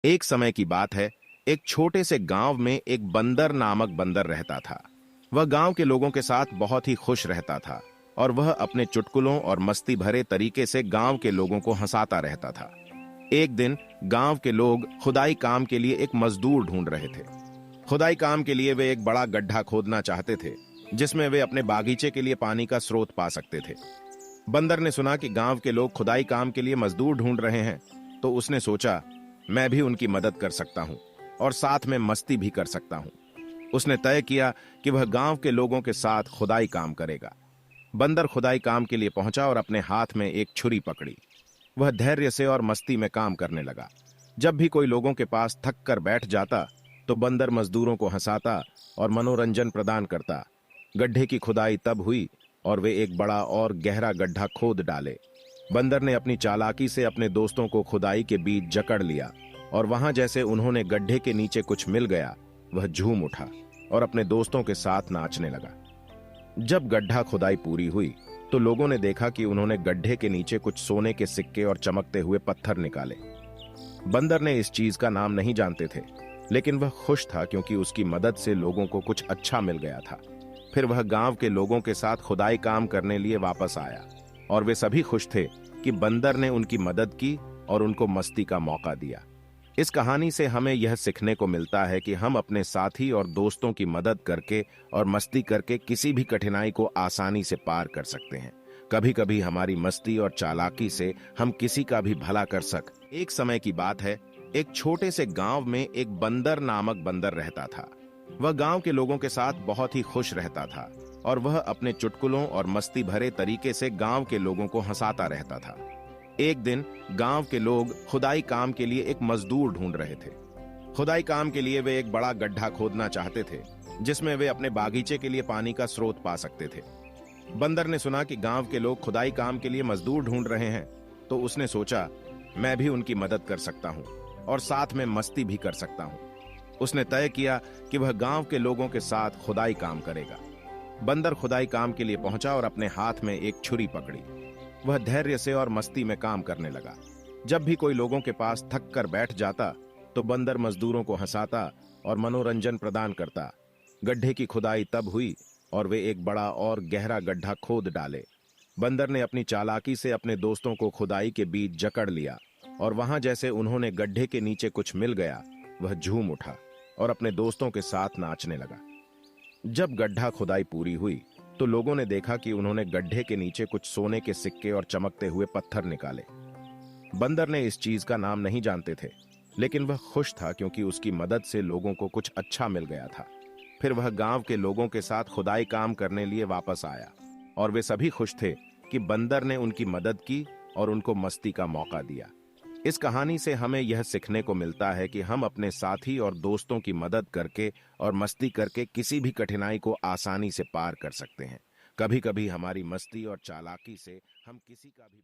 एक समय की बात है। एक छोटे से गांव में एक बंदर नामक बंदर रहता था। वह गांव के लोगों के साथ बहुत ही खुश रहता था और वह अपने चुटकुलों और मस्ती भरे तरीके से गांव के लोगों को हंसाता रहता था। एक दिन गांव के लोग खुदाई काम के लिए एक मजदूर ढूंढ रहे थे। खुदाई काम के लिए वे एक बड़ा गड्ढा खोदना चाहते थे, जिसमें वे अपने बागीचे के लिए पानी का स्रोत पा सकते थे। बंदर ने सुना कि गांव के लोग खुदाई काम के लिए मजदूर ढूंढ रहे हैं, तो उसने सोचा, मैं भी उनकी मदद कर सकता हूं और साथ में मस्ती भी कर सकता हूं। उसने तय किया कि वह गांव के लोगों के साथ खुदाई काम करेगा। बंदर खुदाई काम के लिए पहुंचा और अपने हाथ में एक छुरी पकड़ी। वह धैर्य से और मस्ती में काम करने लगा। जब भी कोई लोगों के पास थक कर बैठ जाता, तो बंदर मजदूरों को हंसाता और मनोरंजन प्रदान करता। गड्ढे की खुदाई तब हुई और वे एक बड़ा और गहरा गड्ढा खोद डाले। बंदर ने अपनी चालाकी से अपने दोस्तों को खुदाई के बीच जकड़ लिया और वहां जैसे उन्होंने गड्ढे के नीचे कुछ मिल गया, वह झूम उठा और अपने दोस्तों के साथ नाचने लगा। जब गड्ढा खुदाई पूरी हुई, तो लोगों ने देखा कि उन्होंने गड्ढे के नीचे कुछ सोने के सिक्के और चमकते हुए पत्थर निकाले। बंदर ने इस चीज का नाम नहीं जानते थे, लेकिन वह खुश था क्योंकि उसकी मदद से लोगों को कुछ अच्छा मिल गया था। फिर वह गांव के लोगों के साथ खुदाई काम करने लिए वापस आया और वे सभी खुश थे कि बंदर ने उनकी मदद की और उनको मस्ती का मौका दिया। इस कहानी से हमें यह सीखने को मिलता है कि हम अपने साथी और दोस्तों की मदद करके और मस्ती करके किसी भी कठिनाई को आसानी से पार कर सकते हैं। कभी कभी हमारी मस्ती और चालाकी से हम किसी का भी भला कर एक समय की बात है। एक छोटे से गांव में एक बंदर नामक बंदर रहता था। वह गांव के लोगों के साथ बहुत ही खुश रहता था और वह अपने चुटकुलों और मस्ती भरे तरीके से गांव के लोगों को हंसाता रहता था। एक दिन गांव के लोग खुदाई काम के लिए एक मजदूर ढूंढ रहे थे। खुदाई काम के लिए वे एक बड़ा गड्ढा खोदना चाहते थे, जिसमें वे अपने बागीचे के लिए पानी का स्रोत पा सकते थे। बंदर ने सुना कि गांव के लोग खुदाई काम के लिए मजदूर ढूंढ रहे हैं, तो उसने सोचा, मैं भी उनकी मदद कर सकता हूं और साथ में मस्ती भी कर सकता हूं। उसने तय किया कि वह गांव के लोगों के साथ खुदाई काम करेगा। बंदर खुदाई काम के लिए पहुंचा और अपने हाथ में एक छुरी पकड़ी। वह धैर्य से और मस्ती में काम करने लगा। जब भी कोई लोगों के पास थक कर बैठ जाता, तो बंदर मजदूरों को हंसाता और मनोरंजन प्रदान करता। गड्ढे की खुदाई तब हुई और वे एक बड़ा और गहरा गड्ढा खोद डाले। बंदर ने अपनी चालाकी से अपने दोस्तों को खुदाई के बीच जकड़ लिया और वहां जैसे उन्होंने गड्ढे के नीचे कुछ मिल गया, वह झूम उठा और अपने दोस्तों के साथ नाचने लगा। जब गड्ढा खुदाई पूरी हुई, तो लोगों ने देखा कि उन्होंने गड्ढे के नीचे कुछ सोने के सिक्के और चमकते हुए पत्थर निकाले। बंदर ने इस चीज का नाम नहीं जानते थे, लेकिन वह खुश था क्योंकि उसकी मदद से लोगों को कुछ अच्छा मिल गया था। फिर वह गांव के लोगों के साथ खुदाई काम करने लिए वापस आया और वे सभी खुश थे कि बंदर ने उनकी मदद की और उनको मस्ती का मौका दिया। इस कहानी से हमें यह सीखने को मिलता है कि हम अपने साथी और दोस्तों की मदद करके और मस्ती करके किसी भी कठिनाई को आसानी से पार कर सकते हैं। कभी कभी हमारी मस्ती और चालाकी से हम किसी का भी